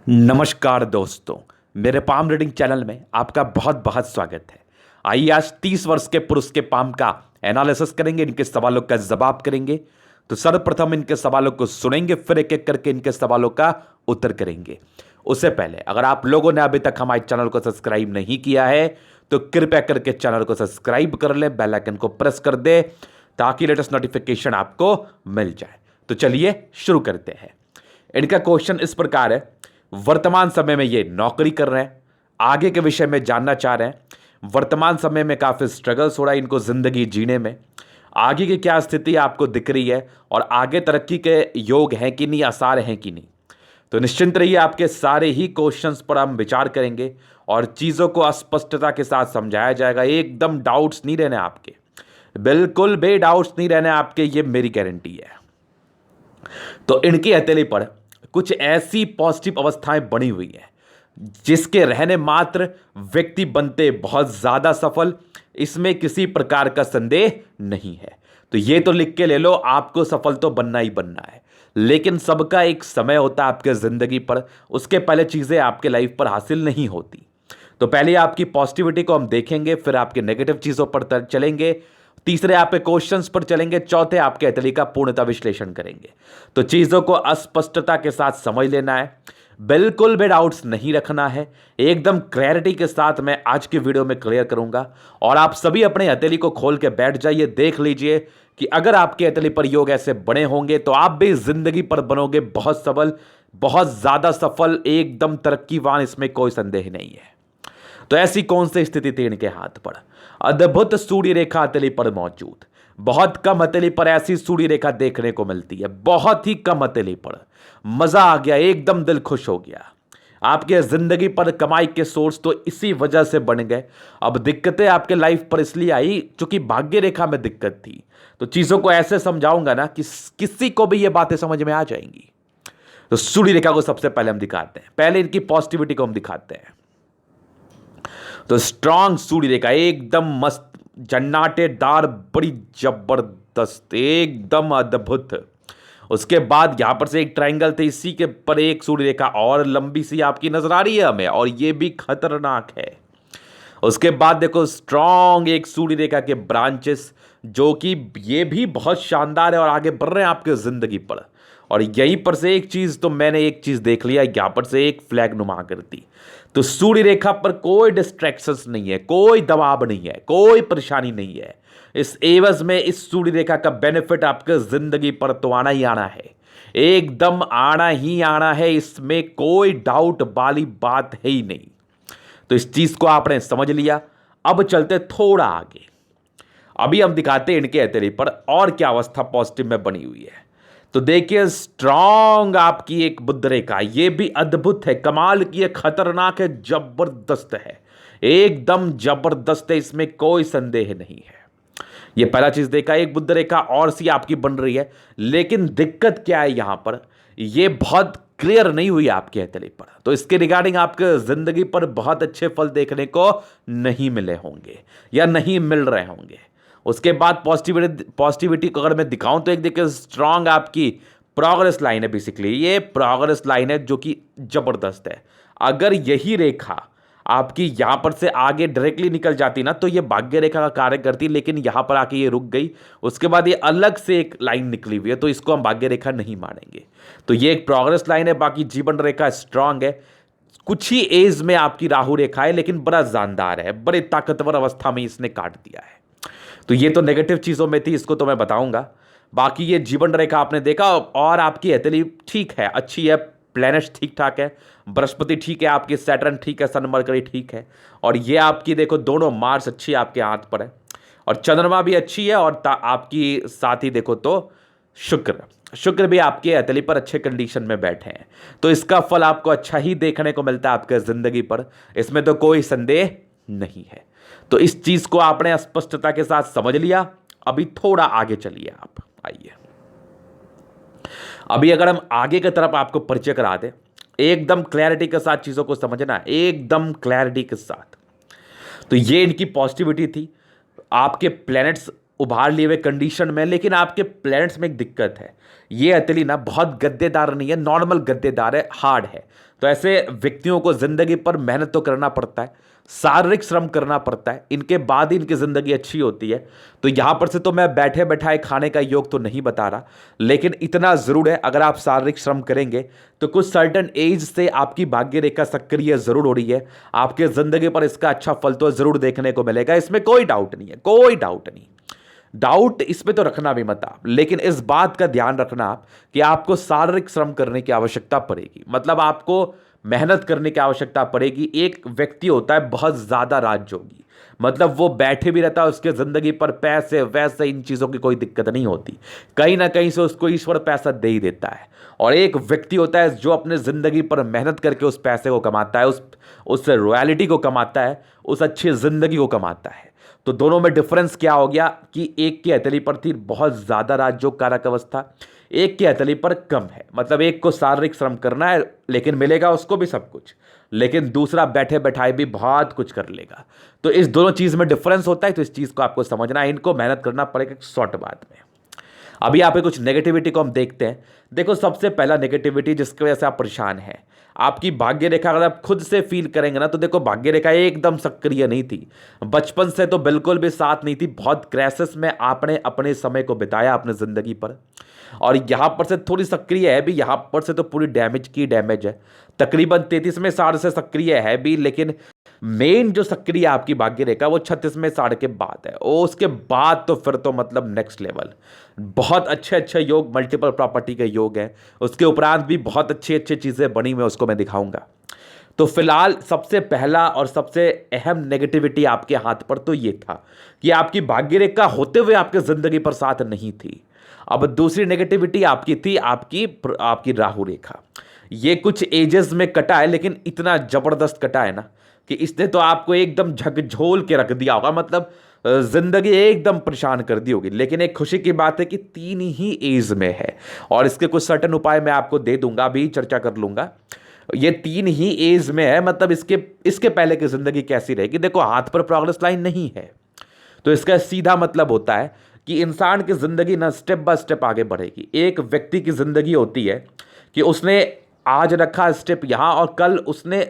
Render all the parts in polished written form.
नमस्कार दोस्तों, मेरे पाम रीडिंग चैनल में आपका बहुत बहुत स्वागत है। आइए आज 30 वर्ष के पुरुष के पाम का एनालिसिस करेंगे, इनके सवालों का जवाब करेंगे। तो सर्वप्रथम इनके सवालों को सुनेंगे, फिर एक एक करके इनके सवालों का उत्तर करेंगे। उससे पहले अगर आप लोगों ने अभी तक हमारे चैनल को सब्सक्राइब नहीं किया है तो कृपया करके चैनल को सब्सक्राइब कर ले, बेल आइकन को प्रेस कर दे ताकि लेटेस्ट नोटिफिकेशन आपको मिल जाए। तो चलिए शुरू करते हैं। इनका क्वेश्चन इस प्रकार है, वर्तमान समय में ये नौकरी कर रहे हैं, आगे के विषय में जानना चाह रहे हैं। वर्तमान समय में काफ़ी स्ट्रगल्स हो रहा है इनको ज़िंदगी जीने में। आगे की क्या स्थिति आपको दिख रही है और आगे तरक्की के योग हैं कि नहीं, आसार हैं कि नहीं। तो निश्चिंत रहिए, आपके सारे ही क्वेश्चंस पर हम विचार करेंगे और चीज़ों को स्पष्टता के साथ समझाया जाएगा। एकदम डाउट्स नहीं रहने आपके, बिल्कुल बे डाउट्स नहीं रहने आपके, ये मेरी गारंटी है। तो इनकी हथेली पर कुछ ऐसी पॉजिटिव अवस्थाएं बनी हुई हैं जिसके रहने मात्र व्यक्ति बनते बहुत ज्यादा सफल, इसमें किसी प्रकार का संदेह नहीं है। तो ये तो लिख के ले लो, आपको सफल तो बनना ही बनना है, लेकिन सबका एक समय होता है आपके जिंदगी पर, उसके पहले चीजें आपके लाइफ पर हासिल नहीं होती। तो पहले आपकी पॉजिटिविटी को हम देखेंगे, फिर आपके नेगेटिव चीजों पर चलेंगे, तीसरे आपके क्वेश्चंस पर चलेंगे, चौथे आपके हथेली का पूर्णतः विश्लेषण करेंगे। तो चीजों को अस्पष्टता के साथ समझ लेना है, बिल्कुल भी डाउट्स नहीं रखना है, एकदम क्लैरिटी के साथ मैं आज की वीडियो में क्लियर करूंगा। और आप सभी अपने हथेली को खोल के बैठ जाइए, देख लीजिए कि अगर आपके हथेली पर योग ऐसे बने होंगे तो आप भी जिंदगी पर बनोगे बहुत सबल, बहुत ज्यादा सफल, एकदम तरक्कीवान, इसमें कोई संदेह नहीं है। तो ऐसी कौन सी स्थिति थी इनके हाथ पर? अद्भुत सूर्य रेखा हथेली पर मौजूद। बहुत कम हथेली पर ऐसी सूर्य रेखा देखने को मिलती है, बहुत ही कम हथेली पर। मजा आ गया, एकदम दिल खुश हो गया। आपके जिंदगी पर कमाई के सोर्स तो इसी वजह से बन गए। अब दिक्कतें आपके लाइफ पर इसलिए आई क्योंकि भाग्य रेखा में दिक्कत थी। तो चीजों को ऐसे समझाऊंगा ना कि किसी को भी ये बातें समझ में आ जाएंगी। तो सूर्य रेखा को सबसे पहले हम दिखाते हैं, पहले इनकी पॉजिटिविटी को हम दिखाते हैं। तो स्ट्रांग सूर्य रेखा, एकदम मस्त, जन्नाटेदार, बड़ी जबरदस्त, एकदम अद्भुत। उसके बाद यहां पर से एक ट्रायंगल थे, इसी के पर एक सूर्य रेखा और लंबी सी आपकी नजर आ रही है हमें, और ये भी खतरनाक है। उसके बाद देखो स्ट्रांग एक सूर्य रेखा के ब्रांचेस, जो कि ये भी बहुत शानदार है और आगे बढ़ रहे हैं आपके जिंदगी पर। और यहीं पर से एक चीज तो मैंने एक चीज देख लिया, यहां पर से एक फ्लैग नुमा आकृति। तो सूर्य रेखा पर कोई डिस्ट्रैक्शंस नहीं है, कोई दबाव नहीं है, कोई परेशानी नहीं है। इस एवज में इस सूर्य रेखा का बेनिफिट आपके जिंदगी पर तो आना ही आना है, एकदम आना ही आना है, इसमें कोई डाउट वाली बात है ही नहीं। तो इस चीज को आपने समझ लिया। अब चलते थोड़ा आगे, अभी हम दिखाते हैं इनके हथेली पर और क्या अवस्था पॉजिटिव में बनी हुई है। तो देखिए स्ट्रांग आपकी एक बुध रेखा, ये भी अद्भुत है, कमाल की है, खतरनाक है, जबरदस्त है, एकदम जबरदस्त है, इसमें कोई संदेह नहीं है। ये पहला चीज देखा, एक बुध रेखा और सी आपकी बन रही है, लेकिन दिक्कत क्या है यहां पर, ये बहुत क्लियर नहीं हुई आपके हथेली पर। तो इसके रिगार्डिंग आपके जिंदगी पर बहुत अच्छे फल देखने को नहीं मिले होंगे या नहीं मिल रहे होंगे। उसके बाद पॉजिटिविटी को अगर मैं दिखाऊं तो एक देखिए स्ट्रांग आपकी प्रोग्रेस लाइन है, बेसिकली ये प्रोग्रेस लाइन है जो कि जबरदस्त है। अगर यही रेखा आपकी यहां पर से आगे डायरेक्टली निकल जाती ना तो ये भाग्य रेखा का कार्य करती, लेकिन यहां पर आके ये रुक गई। उसके बाद ये अलग से एक लाइन निकली हुई है, तो इसको हम भाग्य रेखा नहीं मानेंगे। तो ये एक प्रोग्रेस लाइन है, बाकी जीवन रेखा स्ट्रांग है। कुछ ही एज में आपकी राहु रेखा है, लेकिन बड़ा जानदार है, बड़े ताकतवर अवस्था में इसने काट दिया है। तो ये तो नेगेटिव चीजों में थी, इसको तो मैं बताऊंगा। बाकी ये जीवन रेखा आपने देखा, और आपकी हथेली ठीक है, अच्छी है, प्लैनेट्स ठीक ठाक है, बृहस्पति ठीक है, आपकी सैटर्न ठीक है, सन मरकरी ठीक है, और ये आपकी देखो दोनों मार्स अच्छी आपके हाथ पर है, और चंद्रमा भी अच्छी है, और आपकी साथ ही देखो तो शुक्र भी आपके हथेली पर अच्छे कंडीशन में बैठे हैं। तो इसका फल आपको अच्छा ही देखने को मिलता है आपके जिंदगी पर, इसमें तो कोई संदेह नहीं है। तो इस चीज को आपने स्पष्टता के साथ समझ लिया। अभी थोड़ा आगे चलिए, आप आइए। अभी अगर हम आगे की तरफ आपको परिचय करा दें, एकदम क्लैरिटी के साथ चीजों को समझना, एकदम क्लैरिटी के साथ। तो ये इनकी पॉजिटिविटी थी। आपके प्लैनेट्स उभार लिए हुए कंडीशन में, लेकिन आपके प्लैनेट्स में एक दिक्कत है। ये हथेली ना बहुत गद्देदार नहीं है, नॉर्मल गद्देदार है, हार्ड है। तो ऐसे व्यक्तियों को जिंदगी पर मेहनत तो करना पड़ता है, शारीरिक श्रम करना पड़ता है, इनके बाद ही इनकी जिंदगी अच्छी होती है। तो यहां पर से तो मैं बैठे बैठाए खाने का योग तो नहीं बता रहा, लेकिन इतना जरूर है अगर आप शारीरिक श्रम करेंगे तो कुछ सर्टन एज से आपकी भाग्य रेखा सक्रिय जरूर हो रही है। आपके जिंदगी पर इसका अच्छा फल तो जरूर देखने को मिलेगा, इसमें कोई डाउट नहीं है, कोई डाउट नहीं। डाउट इसमें तो रखना भी मत आप, लेकिन इस बात का ध्यान रखना आप कि आपको शारीरिक श्रम करने की आवश्यकता पड़ेगी, मतलब आपको मेहनत करने की आवश्यकता पड़ेगी। एक व्यक्ति होता है बहुत ज्यादा राजयोगी, मतलब वो बैठे भी रहता है, उसके जिंदगी पर पैसे वैसे इन चीजों की कोई दिक्कत नहीं होती, कहीं ना कहीं से उसको ईश्वर पैसा दे ही देता है। और एक व्यक्ति होता है जो अपने जिंदगी पर मेहनत करके उस पैसे को कमाता है, उस रॉयल्टी को कमाता है, उस अच्छी जिंदगी को कमाता है। तो दोनों में डिफरेंस क्या हो गया कि एक की हथेली पर थी बहुत ज्यादा राजयोग कारक अवस्था, एक की हथेली पर कम है। मतलब एक को शारीरिक श्रम करना है लेकिन मिलेगा उसको भी सब कुछ, लेकिन दूसरा बैठे बैठाए भी बहुत कुछ कर लेगा। तो इस दोनों चीज में डिफरेंस होता है, तो इस चीज को आपको समझना है, इनको मेहनत करना पड़ेगा शॉर्ट बाद में। अभी यहाँ पे कुछ नेगेटिविटी को हम देखते हैं। देखो, सबसे पहला नेगेटिविटी जिसकी वजह से आप परेशान हैं, आपकी भाग्य रेखा अगर आप खुद से फील करेंगे ना, तो देखो भाग्य रेखा एकदम सक्रिय नहीं थी, बचपन से तो बिल्कुल भी साथ नहीं थी। बहुत क्राइसिस में आपने अपने समय को बिताया अपने जिंदगी पर, और यहां पर से थोड़ी सक्रिय है भी, यहां पर से तो पूरी डैमेज की डैमेज है। तकरीबन 33वें साढ़ से सक्रिय है भी, लेकिन मेन जो सक्रिय आपकी भाग्य रेखा वो 36वें साढ़ के बाद है। और उसके बाद तो फिर तो मतलब नेक्स्ट लेवल, बहुत अच्छे अच्छे योग, मल्टीपल प्रॉपर्टी के योग हैं। उसके उपरांत भी बहुत अच्छी अच्छी चीजें बनी हुई, उसको मैं दिखाऊंगा। तो फिलहाल सबसे पहला और सबसे अहम नेगेटिविटी आपके हाथ पर तो ये था कि आपकी भाग्य रेखा होते हुए आपके जिंदगी पर साथ नहीं थी। अब दूसरी नेगेटिविटी आपकी थी आपकी राहु रेखा। ये कुछ एजेस में कटा है, लेकिन इतना जबरदस्त कटा है ना कि इसने तो आपको एकदम झकझोल के रख दिया होगा, मतलब जिंदगी एकदम परेशान कर दी होगी। लेकिन एक खुशी की बात है कि 3 ही एज में है, और इसके कुछ सर्टन उपाय मैं आपको दे दूंगा, अभी चर्चा कर लूंगा। ये 3 ही एज में है, मतलब इसके पहले की जिंदगी कैसी रहेगी। देखो, हाथ पर प्रोग्रेस लाइन नहीं है, तो इसका सीधा मतलब होता है कि इंसान की जिंदगी ना स्टेप बाय स्टेप आगे बढ़ेगी। एक व्यक्ति की जिंदगी होती है कि उसने आज रखा स्टेप यहां, और कल उसने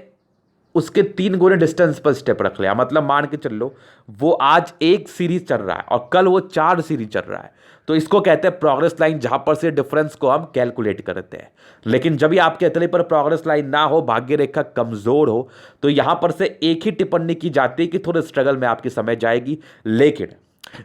उसके 3 गुने डिस्टेंस पर स्टेप रख लिया। मतलब मान के चल लो, वो आज 1 सीरीज चल रहा है और कल वो 4 सीरीज चल रहा है, तो इसको कहते हैं प्रोग्रेस लाइन, जहां पर से डिफरेंस को हम कैलकुलेट करते हैं। लेकिन जब भी आपके हथेली पर प्रोग्रेस लाइन ना हो, भाग्य रेखा कमजोर हो, तो यहां पर से एक ही टिप्पणी की जाती है कि थोड़े स्ट्रगल में आपकी समय जाएगी। लेकिन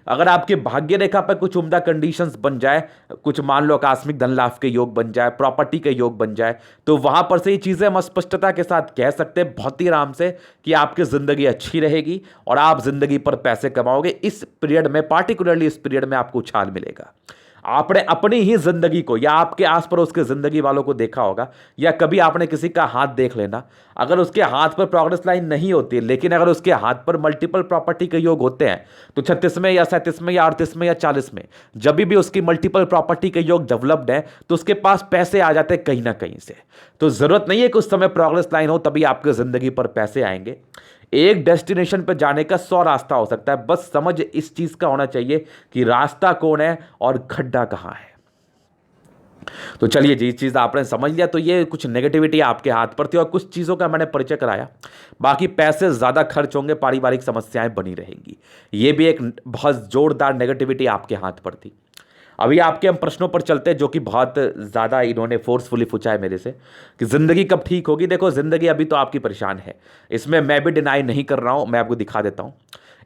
अगर आपके भाग्य रेखा पर कुछ उम्दा कंडीशंस बन जाए, कुछ मान लो आकस्मिक धन लाभ के योग बन जाए, प्रॉपर्टी के योग बन जाए, तो वहां पर से ये चीजें हम स्पष्टता के साथ कह सकते हैं बहुत ही आराम से कि आपकी जिंदगी अच्छी रहेगी और आप जिंदगी पर पैसे कमाओगे। इस पीरियड में, पार्टिकुलरली इस पीरियड में आपको उछाल मिलेगा। आपने अपनी ही जिंदगी को या आपके आस पड़ोस के जिंदगी वालों को देखा होगा, या कभी आपने किसी का हाथ देख लेना, अगर उसके हाथ पर प्रोग्रेस लाइन नहीं होती, लेकिन अगर उसके हाथ पर मल्टीपल प्रॉपर्टी के योग होते हैं, तो 36 में या 37 में या 38 में या 40 में जब भी उसकी मल्टीपल प्रॉपर्टी के योग डेवलप्ड है, तो उसके पास पैसे आ जाते हैं कहीं ना कहीं से। तो जरूरत नहीं है कि उस समय प्रोग्रेस लाइन हो तभी आपके जिंदगी पर पैसे आएंगे। एक डेस्टिनेशन पर जाने का 100 रास्ता हो सकता है, बस समझ इस चीज का होना चाहिए कि रास्ता कौन है और खड्डा कहां है। तो चलिए जी, इस चीज आपने समझ लिया। तो ये कुछ नेगेटिविटी आपके हाथ पर थी और कुछ चीजों का मैंने परिचय कराया। बाकी पैसे ज्यादा खर्च होंगे, पारिवारिक समस्याएं बनी रहेंगी, ये भी एक बहुत जोरदार नेगेटिविटी आपके हाथ पर थी। अभी आपके हम प्रश्नों पर चलते हैं, जो कि बहुत ज़्यादा इन्होंने फोर्सफुली पूछा है मेरे से कि ज़िंदगी कब ठीक होगी। देखो, ज़िंदगी अभी तो आपकी परेशान है, इसमें मैं भी डिनाई नहीं कर रहा हूँ, मैं आपको दिखा देता हूँ।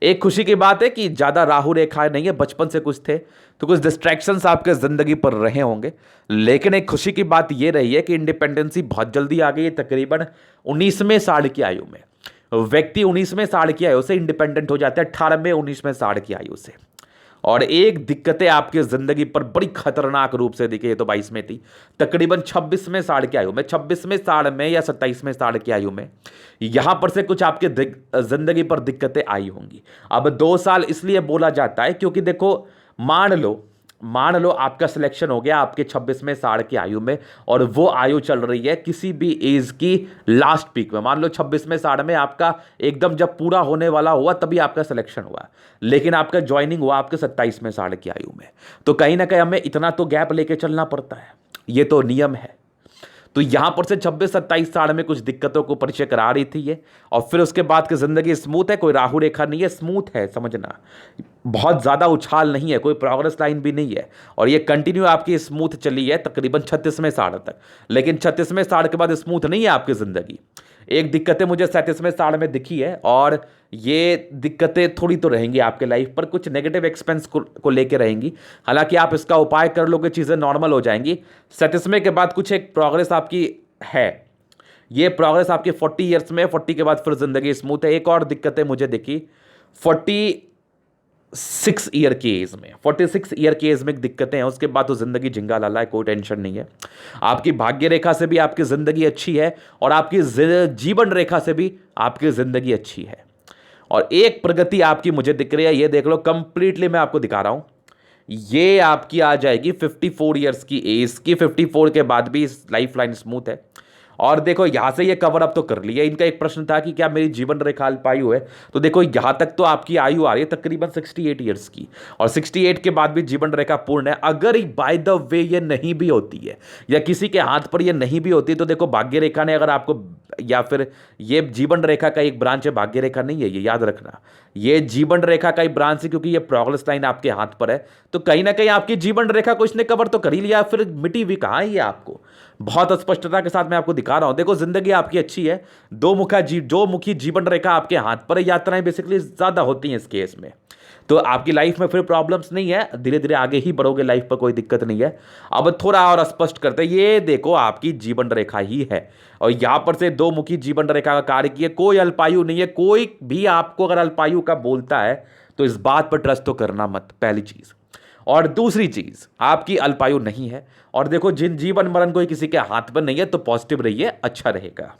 एक खुशी की बात है कि ज़्यादा राहु रेखाएं नहीं है, बचपन से कुछ थे तो कुछ डिस्ट्रैक्शंस आपके ज़िंदगी पर रहे होंगे। लेकिन एक खुशी की बात यह रही है कि इंडिपेंडेंसी बहुत जल्दी आ गई है। तकरीबन 19वें साल की आयु में व्यक्ति 19वें साल की आयु से इंडिपेंडेंट हो जाता है, 18वें 19वें साल की आयु से। और एक दिक्कतें आपकी जिंदगी पर बड़ी खतरनाक रूप से दिखी, ये तो 22 में थी, तकरीबन 26वें साल की आयु में, 26वें साल में या 27वें साल की आयु में यहां पर से कुछ आपके जिंदगी पर दिक्कतें आई होंगी। अब 2 साल इसलिए बोला जाता है क्योंकि देखो, मान लो मान लो आपका सिलेक्शन हो गया आपके 26वें साल की आयु में, और वो आयु चल रही है किसी भी एज की लास्ट पीक में। मान लो 26वें साल में आपका एकदम जब पूरा होने वाला हुआ तभी आपका सिलेक्शन हुआ, लेकिन आपका ज्वाइनिंग हुआ आपके 27वें साल की आयु में। तो कहीं ना कहीं हमें इतना तो गैप लेके चलना पड़ता है, ये तो नियम है। तो यहां पर से 26-27 साल में कुछ दिक्कतों को परिचय करा रही थी ये, और फिर उसके बाद की जिंदगी स्मूथ है, कोई राहु रेखा नहीं है, स्मूथ है, समझना। बहुत ज्यादा उछाल नहीं है, कोई प्रोग्रेस लाइन भी नहीं है, और ये कंटिन्यू आपकी स्मूथ चली है तकरीबन 36वें साल तक। लेकिन 36वें साल के बाद स्मूथ नहीं है आपकी जिंदगी। एक दिक्कतें मुझे 37वें साल में दिखी है, और ये दिक्कतें थोड़ी तो रहेंगी आपके लाइफ पर, कुछ नेगेटिव एक्सपेंस को लेके रहेंगी। हालांकि आप इसका उपाय कर लोगे, चीज़ें नॉर्मल हो जाएंगी। 37वें के बाद कुछ एक प्रोग्रेस आपकी है, ये प्रोग्रेस आपके 40 ईयर्स में, 40 के बाद फिर जिंदगी स्मूथ है। एक और दिक्कतें मुझे दिखी 46 ईयर की एज में, 46 ईयर की एज में दिक्कतें हैं, उसके बाद तो जिंदगी झिंगा लाला है, कोई टेंशन नहीं है। आपकी भाग्य रेखा से भी आपकी जिंदगी अच्छी है, और आपकी जीवन रेखा से भी आपकी जिंदगी अच्छी है। और एक प्रगति आपकी मुझे दिख रही है, ये देख लो, कंप्लीटली मैं आपको दिखा रहा हूं, ये आपकी आ जाएगी 54 ईयर्स की एज की। 54 के बाद भी लाइफ लाइन स्मूथ है। और देखो यहां से ये कवर अप तो कर लिया। इनका एक प्रश्न था कि क्या मेरी जीवन रेखा अल्पायु है, तो देखो यहां तक तो आपकी आयु आ रही है तकरीबन 68 ईयर्स की, और 68 के बाद भी जीवन रेखा पूर्ण है। अगर बाय द वे ये नहीं भी होती है, या किसी के हाथ पर ये नहीं भी होती, तो देखो भाग्य रेखा ने अगर आपको, या फिर ये जीवन रेखा का एक ब्रांच है, भाग्य रेखा नहीं है, ये याद रखना, ये जीवन रेखा का एक ब्रांच है, क्योंकि ये प्रोग्रेस लाइन आपके हाथ पर है। तो कहीं ना कहीं आपकी जीवन रेखा को इसने कवर तो कर ही लिया, फिर मिटी हुई कहाँ है ये आपको। बहुत स्पष्टता के साथ मैं आपको दिखा रहा हूं। देखो जिंदगी आपकी अच्छी है, दो मुखी जीवन रेखा आपके हाथ पर है। यात्राएं बेसिकली ज्यादा होती हैं इस केस में, तो आपकी लाइफ में फिर प्रॉब्लम्स नहीं है, धीरे धीरे आगे ही बढ़ोगे लाइफ पर, कोई दिक्कत नहीं है। अब थोड़ा और स्पष्ट करते हैं, ये देखो आपकी जीवन रेखा ही है, और यहां पर से दो मुखी जीवन रेखा का कार्य किया, कोई अल्पायु नहीं है। कोई भी आपको अगर अल्पायु का बोलता है तो इस बात पर ट्रस्ट तो करना मत, पहली चीज। और दूसरी चीज, आपकी अल्पायु नहीं है, और देखो जिन जीवन मरण कोई किसी के हाथ पर नहीं है, तो पॉजिटिव रहिए, अच्छा रहेगा।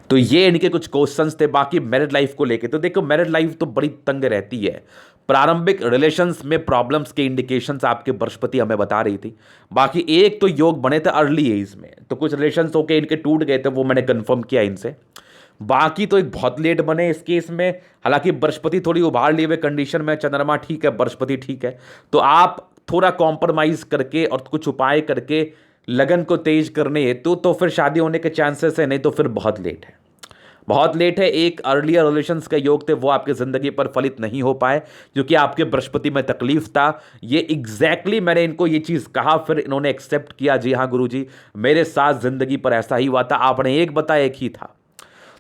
तो ये इनके कुछ क्वेश्चंस थे। बाकी मैरिड लाइफ को लेके तो देखो, मैरिड लाइफ तो बड़ी तंग रहती है। प्रारंभिक रिलेशंस में प्रॉब्लम्स के इंडिकेशंस आपके बृहस्पति हमें बता रही थी। बाकी एक तो योग बने थे अर्ली एज में, तो कुछ रिलेशंस होके इनके टूट गए थे, वो मैंने कंफर्म किया इनसे। बाकी तो एक बहुत लेट बने इस केस में। हालांकि बृहस्पति थोड़ी उभार लिए हुए कंडीशन में, चंद्रमा ठीक है, बृहस्पति ठीक है, तो आप थोड़ा कॉम्प्रोमाइज करके और कुछ उपाय करके लगन को तेज करने हेतु तो फिर शादी होने के चांसेस है, नहीं तो फिर बहुत लेट है, बहुत लेट है। एक अर्लियर रिलेशंस का योग थे, वो आपकी जिंदगी पर फलित नहीं हो पाए, क्योंकि आपके बृहस्पति में तकलीफ था। ये एग्जैक्टली मैंने इनको ये चीज कहा, फिर इन्होंने एक्सेप्ट किया, जी हाँ गुरुजी मेरे साथ जिंदगी पर ऐसा ही हुआ था, आपने एक बताया एक ही था।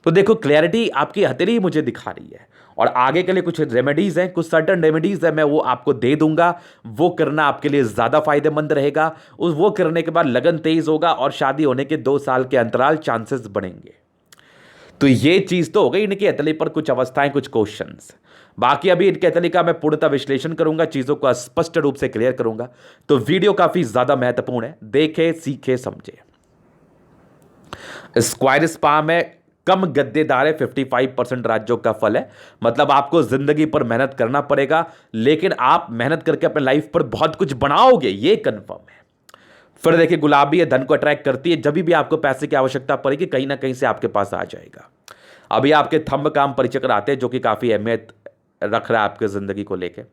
तो देखो क्लैरिटी आपकी हथेली मुझे दिखा रही है, और आगे के लिए कुछ रेमेडीज हैं, कुछ सर्टन रेमेडीज है, मैं वो आपको दे दूंगा। वो करना आपके लिए ज्यादा फायदेमंद रहेगा। उस वो करने के बाद लगन तेज होगा, और शादी होने के 2 साल के अंतराल चांसेस बढ़ेंगे। तो ये चीज तो हो गई इनकी हथेली पर कुछ अवस्थाएं, कुछ क्वेश्चंस। बाकी अभी इनके हथेली का मैं पूर्णतः विश्लेषण करूंगा, चीजों को स्पष्ट रूप से क्लियर करूंगा। तो वीडियो काफी ज्यादा महत्वपूर्ण है, देखे सीखे समझे। स्क्वायर स्पा में कम गद्देदार है, 55% राज्यों का फल है। मतलब आपको जिंदगी पर मेहनत करना पड़ेगा, लेकिन आप मेहनत करके अपने लाइफ पर बहुत कुछ बनाओगे, ये कंफर्म है। फिर देखिए गुलाबी है, धन को अट्रैक्ट करती है, जब भी आपको पैसे की आवश्यकता पड़ेगी कहीं ना कहीं से आपके पास आ जाएगा। अभी आपके थंब काम परिचय कराते हैं, जो कि काफी अहमियत रख रहा है आपके जिंदगी को लेके।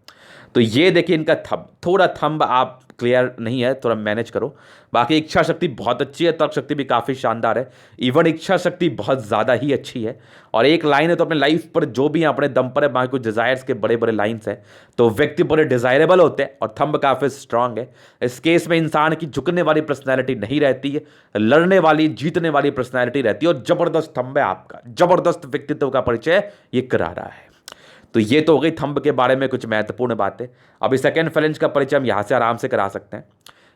तो ये देखिए इनका थंब, थोड़ा थंब आप क्लियर नहीं है, थोड़ा मैनेज करो। बाकी इच्छा शक्ति बहुत अच्छी है, तर्क शक्ति भी काफी शानदार है, इवन इच्छा शक्ति बहुत ज्यादा ही अच्छी है। और एक लाइन है तो अपने लाइफ पर जो भी अपने दम पर है, बाकी कुछ डिजायर्स के बड़े बड़े लाइन्स हैं, तो व्यक्ति बड़े डिजायरेबल होते हैं, और थंब काफी स्ट्रांग है। इस केस में इंसान की झुकने वाली पर्सनैलिटी नहीं रहती है, लड़ने वाली जीतने वाली पर्सनैलिटी रहती है, और जबरदस्त थंब है आपका, जबरदस्त व्यक्तित्व का परिचय ये करा रहा है। तो ये तो हो गई थंब के बारे में कुछ महत्वपूर्ण बातें। अभी सेकंड फेलेंज का परिचय हम यहां से आराम से करा सकते हैं।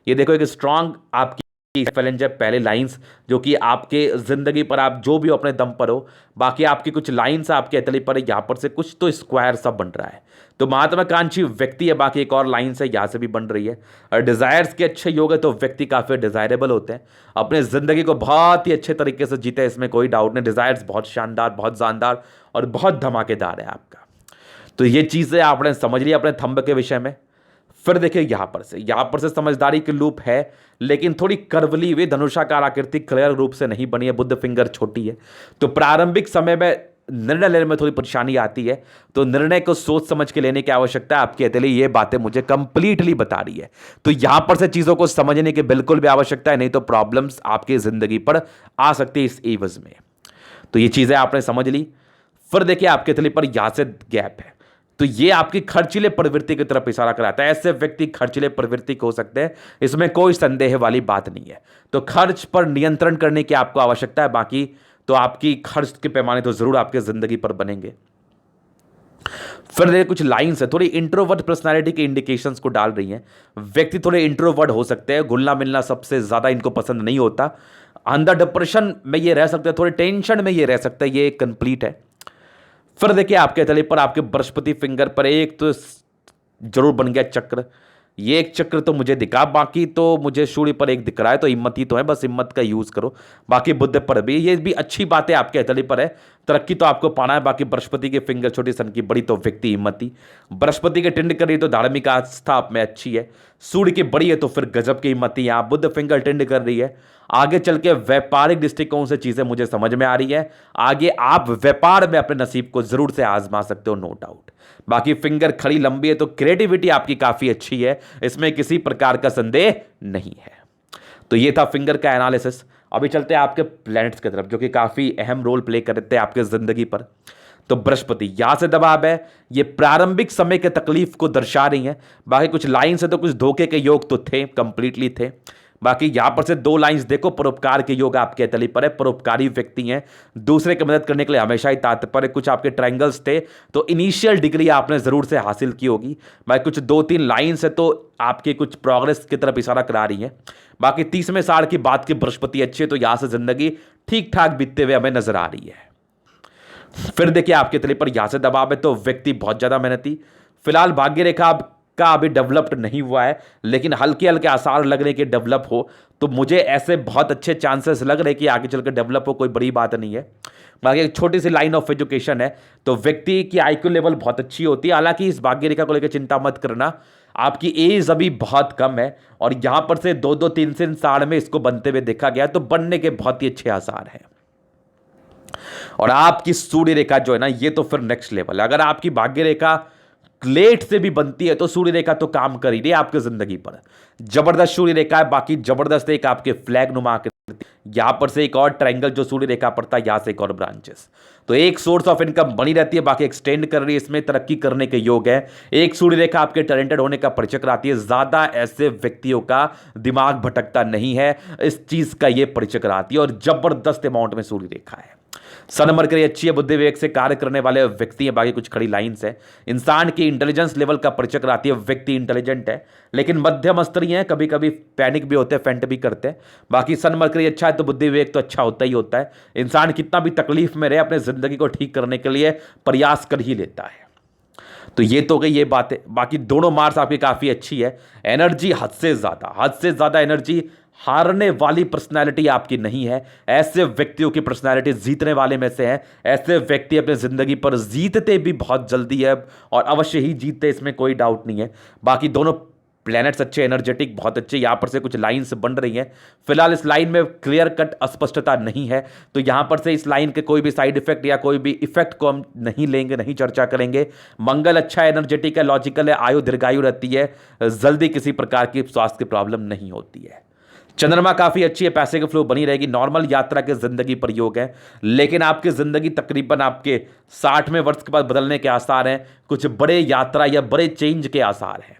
ये देखो एक स्ट्रांग आपकी फेलेंज है, पहले लाइंस जो कि आपके जिंदगी पर आप जो भी हो अपने दम पर हो। बाकी आपकी कुछ लाइंस आपके हथेली पर है, यहां पर से कुछ तो स्क्वायर सब बन रहा है, तो महत्वाकांक्षी व्यक्ति है। बाकी एक और लाइंस है यहां से भी बन रही है, और डिजायर्स के अच्छे योग है, तो व्यक्ति काफी डिजायरेबल होते हैं, अपने जिंदगी को बहुत ही अच्छे तरीके से जीते, इसमें कोई डाउट नहीं। डिजायर्स बहुत शानदार, बहुत जानदार और बहुत धमाकेदार है आपका। तो ये चीजें आपने समझ ली अपने थंब के विषय में। फिर देखिए यहां पर से समझदारी की लूप है, लेकिन थोड़ी कर्वली हुई धनुषाकार आकृति क्लियर रूप से नहीं बनी है, बुद्ध फिंगर छोटी है, तो प्रारंभिक समय में निर्णय लेने में थोड़ी परेशानी आती है। तो निर्णय को सोच समझ के लेने की आवश्यकता है। आपकी अकेले ये बातें मुझे कंप्लीटली बता रही है, तो यहां पर से चीजों को समझने की बिल्कुल भी आवश्यकता है, नहीं तो प्रॉब्लम्स आपकी जिंदगी पर आ सकती है इस एवज में। तो ये चीजें आपने समझ ली। फिर देखिए आपके तले पर यहां से गैप है, तो ये आपकी खर्चीले प्रवृत्ति की तरफ इशारा कराता है। ऐसे व्यक्ति खर्चीले प्रवृत्ति के हो सकते हैं, इसमें कोई संदेह वाली बात नहीं है। तो खर्च पर नियंत्रण करने की आपको आवश्यकता है, बाकी तो आपकी खर्च के पैमाने तो जरूर आपके जिंदगी पर बनेंगे। फिर देखिए कुछ लाइंस है, थोड़ी इंट्रोवर्ट पर्सनालिटी के इंडिकेशंस को डाल रही हैं। व्यक्ति थोड़े इंट्रोवर्ट हो सकते हैं, घुलना मिलना सबसे ज्यादा इनको पसंद नहीं होता, अंदर डिप्रेशन में ये रह सकते हैं, थोड़े टेंशन में ये रह सकते हैं, ये कंप्लीट है। फिर देखिए आपके तले पर आपके बृहस्पति फिंगर पर एक तो जरूर बन गया चक्र, ये एक चक्र तो मुझे दिखा, बाकी तो मुझे सूर्य पर एक दिख रहा है, तो हिम्मत ही तो है, बस हिम्मत का यूज करो। बाकी बुद्ध पर भी, ये भी अच्छी बात है, आपके हथेली पर है, तरक्की तो आपको पाना है। बाकी बृहस्पति के फिंगर छोटी सन की, बड़ी तो व्यक्ति हिम्मती। बृहस्पति के टिंड कर रही है तो धार्मिक आस्था आप में अच्छी है। सूर्य की बड़ी है तो फिर गजब की हिम्मती। यहाँ बुद्ध फिंगर टिंड कर रही है, आगे चल के व्यापारिक दृष्टिकोण से चीजें मुझे समझ में आ रही है। आगे आप व्यापार में अपने नसीब को जरूर से आजमा सकते हो, नो डाउट। बाकी फिंगर खड़ी लंबी है तो क्रिएटिविटी आपकी काफी अच्छी है, इसमें किसी प्रकार का संदेह नहीं है। तो ये था फिंगर का एनालिसिस। अभी चलते हैं आपके प्लैनेट्स की तरफ, जो कि काफी अहम रोल प्ले करते हैं आपके जिंदगी पर। तो बृहस्पति यहां से दबाव है, ये प्रारंभिक समय के तकलीफ को दर्शा रही है। बाकी कुछ लाइन से तो कुछ धोखे के योग तो थे, कंप्लीटली थे। बाकी यहां पर से दो लाइंस देखो, परोपकार के योग आपके तली पर है, परोपकारी व्यक्ति हैं, दूसरे की मदद करने के लिए हमेशा ही तात्पर है। कुछ आपके ट्रायंगल्स थे तो इनिशियल डिग्री आपने जरूर से हासिल की होगी। बाकी कुछ दो तीन लाइंस है तो आपकी कुछ प्रोग्रेस की तरफ इशारा करा रही है। बाकी 30वें साल की बात की बृहस्पति अच्छी है, तो यहां से जिंदगी ठीक ठाक बीतते हुए हमें नजर आ रही है। फिर देखिए आपके तले पर यहां से दबाव है तो व्यक्ति बहुत ज्यादा मेहनती। फिलहाल भाग्य रेखा का अभी डेवलप्ड नहीं हुआ है, लेकिन हल्के हल्के आसार लग रहे कि डेवलप हो, तो मुझे ऐसे बहुत अच्छे चांसेस लग रहे कि आगे चलकर डेवलप हो, कोई बड़ी बात नहीं है। बाकी एक छोटी सी लाइन ऑफ एजुकेशन है, तो व्यक्ति की आईक्यू लेवल बहुत अच्छी होती है। हालांकि इस भाग्य रेखा को लेकर चिंता मत करना, आपकी एज अभी बहुत कम है और यहां पर से 2-3 साल में इसको बनते हुए देखा गया, तो बनने के बहुत ही अच्छे आसार हैं। और आपकी सूर्य रेखा जो है ना, ये तो फिर नेक्स्ट लेवल है। अगर आपकी भाग्य रेखा लेट से भी बनती है तो सूर्य रेखा तो काम कर ही रही है आपकी जिंदगी पर, जबरदस्त सूर्य रेखा है। बाकी जबरदस्त एक आपके फ्लैग नुमा आकृति, यहां पर से एक और ट्रायंगल जो सूर्य रेखा पर था, यहां से एक और ब्रांचेस, तो एक सोर्स ऑफ इनकम बनी रहती है। बाकी एक्सटेंड कर रही है, इसमें तरक्की करने के योग है। एक सूर्य रेखा आपके टैलेंटेड होने का परिचय कराती है, ज्यादा ऐसे व्यक्तियों का दिमाग भटकता नहीं है, इस चीज का यह परिचय कराती है। और जबरदस्त अमाउंट में सूर्य रेखा है। सन मरकरी अच्छी है, बुद्धि विवेक से कार्य करने वाले व्यक्ति हैं। बाकी कुछ खड़ी लाइंस है, इंसान की इंटेलिजेंस लेवल का परिचय कराती है। व्यक्ति इंटेलिजेंट है लेकिन मध्यम स्तरीय है, कभी कभी पैनिक भी होते हैं, फेंट भी करते हैं। बाकी सन मरकरी अच्छा है तो बुद्धि विवेक तो अच्छा होता ही होता है। इंसान कितना भी तकलीफ में रहे, अपने जिंदगी को ठीक करने के लिए प्रयास कर ही लेता है। तो ये तो गई ये बात है। बाकी दोनों मार्स आपकी काफी अच्छी है, एनर्जी हद से ज्यादा एनर्जी। हारने वाली पर्सनालिटी आपकी नहीं है, ऐसे व्यक्तियों की पर्सनालिटी जीतने वाले में से है। ऐसे व्यक्ति अपने जिंदगी पर जीतते भी बहुत जल्दी है और अवश्य ही जीतते, इसमें कोई डाउट नहीं है। बाकी दोनों प्लैनेट्स अच्छे, एनर्जेटिक बहुत अच्छे। यहां पर से कुछ लाइंस बन रही हैं, फिलहाल इस लाइन में क्लियर कट अस्पष्टता नहीं है, तो यहां पर से इस लाइन के कोई भी साइड इफेक्ट या कोई भी इफेक्ट को हम नहीं लेंगे, नहीं चर्चा करेंगे। मंगल अच्छा, एनर्जेटिक है, लॉजिकल है, आयु दीर्घायु रहती है, जल्दी किसी प्रकार की स्वास्थ्य की प्रॉब्लम नहीं होती है। चंद्रमा काफी अच्छी है, पैसे की फ्लो बनी रहेगी। नॉर्मल यात्रा के जिंदगी पर योग है, लेकिन आपकी जिंदगी तकरीबन आपके 60वें वर्ष के बाद बदलने के आसार हैं। कुछ बड़े यात्रा या बड़े चेंज के आसार हैं।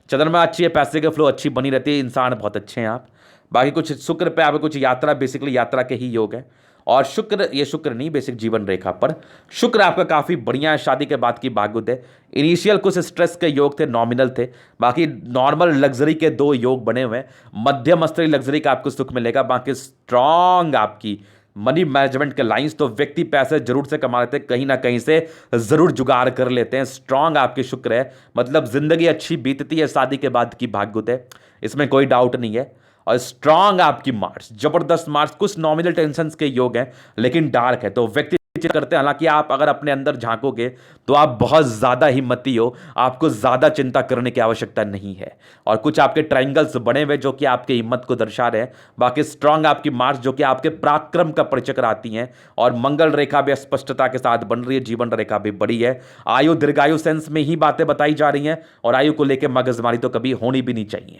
चंद्रमा अच्छी है, पैसे की फ्लो अच्छी बनी रहती है, इंसान बहुत अच्छे हैं आप। बाकी कुछ शुक्र पे आप कुछ यात्रा, बेसिकली यात्रा के ही योग है। और शुक्र, ये शुक्र नहीं, बेसिक जीवन रेखा पर शुक्र आपका काफी बढ़िया है। शादी के बाद की भाग्योदय, इनिशियल कुछ स्ट्रेस के योग थे, नॉमिनल थे। बाकी नॉर्मल लग्जरी के 2 योग बने हुए हैं। मध्यम स्तरीय लग्जरी का आपको सुख मिलेगा। बाकी स्ट्रांग आपकी मनी मैनेजमेंट के लाइंस, तो व्यक्ति पैसे जरूर से कमा लेते हैं, कहीं ना कहीं से जरूर जुगाड़ कर लेते हैं। स्ट्रांग आपके शुक्र है, मतलब जिंदगी अच्छी बीतती है शादी के बाद की भाग्योदय, इसमें कोई डाउट नहीं है। और स्ट्रांग आपकी मार्स, जबरदस्त मार्स। कुछ नॉमिनल टेंशंस के योग हैं लेकिन डार्क है, तो व्यक्ति करते हैं। हालांकि आप अगर अपने अंदर झांकोगे तो आप बहुत ज्यादा हिम्मती हो, आपको ज्यादा चिंता करने की आवश्यकता नहीं है। और कुछ आपके ट्रायंगल्स बने हुए जो कि आपके हिम्मत को दर्शा रहे हैं। बाकी स्ट्रांग आपकी मार्च जो कि आपके पराक्रम का परिचय कराती हैं। और मंगल रेखा भी स्पष्टता के साथ बन रही है, जीवन रेखा भी बड़ी है। आयु दीर्घायु सेंस में ही बातें बताई जा रही हैं और आयु को लेकर मगजमारी तो कभी होनी भी नहीं चाहिए।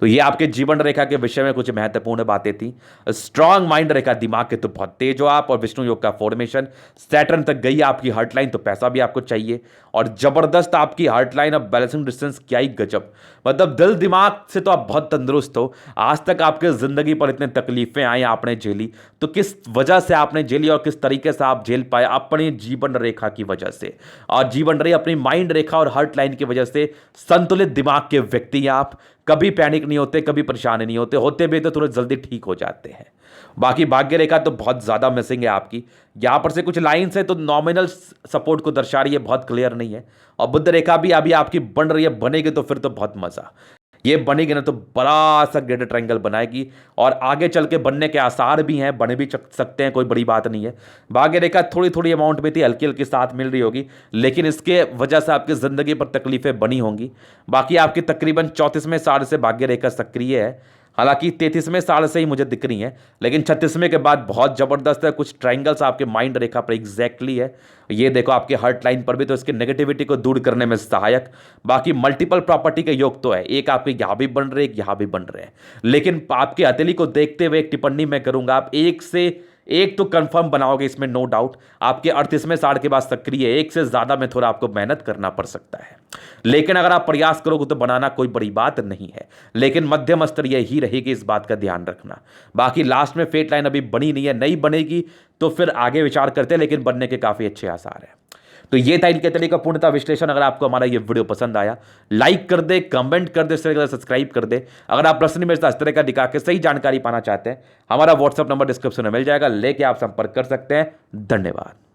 तो ये आपके जीवन रेखा के विषय में कुछ महत्वपूर्ण बातें थी। स्ट्रांग माइंड रेखा, दिमाग के तो बहुत तेज हो आप, और विष्णु योग का फॉर्मेशन सैटर्न तक गई आपकी हार्ट लाइन, तो पैसा भी आपको चाहिए। और जबरदस्त आपकी हार्ट लाइन, अब बैलेंसिंग डिस्टेंस क्या ही गजब, मतलब दिल दिमाग से तो आप बहुत तंदुरुस्त हो। आज तक आपके जिंदगी पर इतने तकलीफें आई आपने झेली, तो किस वजह से आपने झेली और किस तरीके से आप झेल पाए? अपनी जीवन रेखा की वजह से। और जीवन रेखा अपनी माइंड रेखा और हार्ट लाइन की वजह से संतुलित दिमाग के व्यक्ति हैं आप। कभी पैनिक नहीं होते, कभी परेशान नहीं होते, होते भी तो तुरंत जल्दी ठीक हो जाते हैं। बाकी भाग्य रेखा तो बहुत ज्यादा मिसिंग है आपकी। यहां पर से कुछ लाइंस है तो नॉमिनल सपोर्ट को दर्शा रही है, बहुत क्लियर नहीं है। और बुध रेखा भी अभी आपकी बन रही है, बनेगी तो फिर तो बहुत मजा। ये बनेगी ना तो बड़ा सा ग्रेटर ट्रायंगल बनाएगी, और आगे चल के बनने के आसार भी हैं, बने भी सकते हैं, कोई बड़ी बात नहीं है। भाग्य रेखा थोड़ी थोड़ी अमाउंट में थी, हल्की हल्की साथ मिल रही होगी, लेकिन इसके वजह से आपकी जिंदगी पर तकलीफें बनी होंगी। बाकी आपकी तकरीबन 34वें साल से भाग्य रेखा सक्रिय है। हालांकि 33वें साल से ही मुझे दिख रही है, लेकिन 36वें के बाद बहुत जबरदस्त है। कुछ ट्रायंगल्स आपके माइंड रेखा पर एग्जैक्टली है, ये देखो आपके हार्ट लाइन पर भी, तो इसके नेगेटिविटी को दूर करने में सहायक। बाकी मल्टीपल प्रॉपर्टी के योग तो है, एक आपके यहां भी बन रहे, एक यहां भी बन रहे हैं। लेकिन आपके हथेली को देखते हुए एक टिप्पणी मैं करूंगा, आप एक से एक तो कंफर्म बनाओगे, इसमें नो डाउट। आपके 38वें साल के बाद सक्रिय है, एक से ज्यादा में थोड़ा आपको मेहनत करना पड़ सकता है, लेकिन अगर आप प्रयास करोगे तो बनाना कोई बड़ी बात नहीं है। लेकिन मध्यम स्तरीय ही रहेगी, इस बात का ध्यान रखना। बाकी लास्ट में फेट लाइन अभी बनी नहीं है, नहीं बनेगी तो फिर आगे विचार करते हैं, लेकिन बनने के काफी अच्छे आसार हैं। तो ये था इनके तरीके का पूर्णतः विश्लेषण। अगर आपको हमारा ये वीडियो पसंद आया, लाइक कर दे, कमेंट कर दे, सब्सक्राइब कर दे। अगर आप प्रश्न में इस तरह का दिखा के सही जानकारी पाना चाहते हैं, हमारा व्हाट्सएप नंबर डिस्क्रिप्शन में मिल जाएगा, लेके आप संपर्क कर सकते हैं। धन्यवाद।